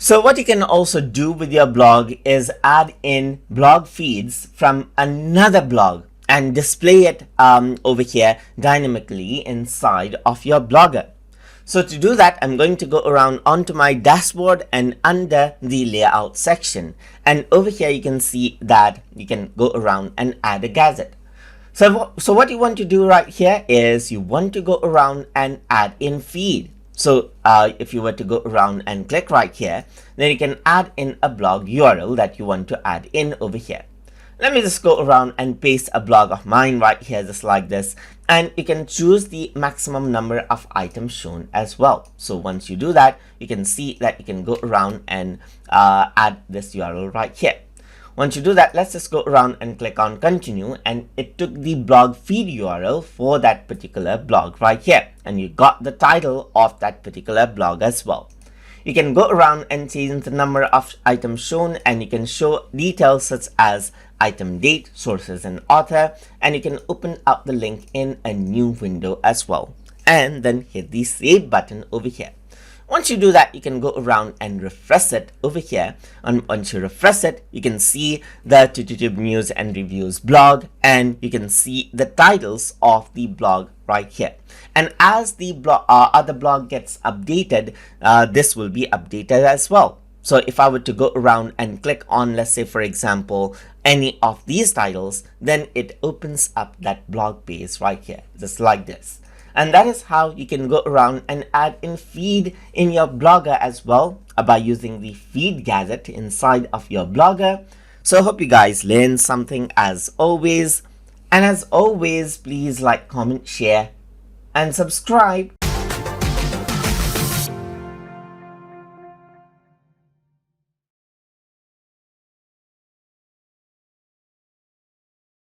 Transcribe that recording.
So what you can also do with your blog is add in blog feeds from another blog and display it over here dynamically inside of your blogger. So to do that, I'm going to go around onto my dashboard and under the layout section. And over here, you can see that you can go around and add a gadget. So what you want to do right here is you want to go around and add in feed. So if you were to go around and click right here, then you can add in a blog URL that you want to add in over here. Let me just go around and paste a blog of mine right here, just like this. And you can choose the maximum number of items shown as well. So once you do that, you can see that you can go around and add this URL right here. Once you do that, let's just go around and click on continue, and it took the blog feed URL for that particular blog right here, and you got the title of that particular blog as well. You can go around and change the number of items shown, and you can show details such as item date, sources and author, and you can open up the link in a new window as well, and then hit the save button over here. Once you do that, you can go around and refresh it over here, and once you refresh it, you can see the YouTube news and reviews blog, and you can see the titles of the blog right here. And as the other blog gets updated, this will be updated as well. So if I were to go around and click on, let's say for example, any of these titles, then it opens up that blog page right here, just like this. And that is how you can go around and add in feed in your blogger as well by using the Feed Gadget inside of your blogger. So I hope you guys learned something as always. And as always, please like, comment, share, and subscribe.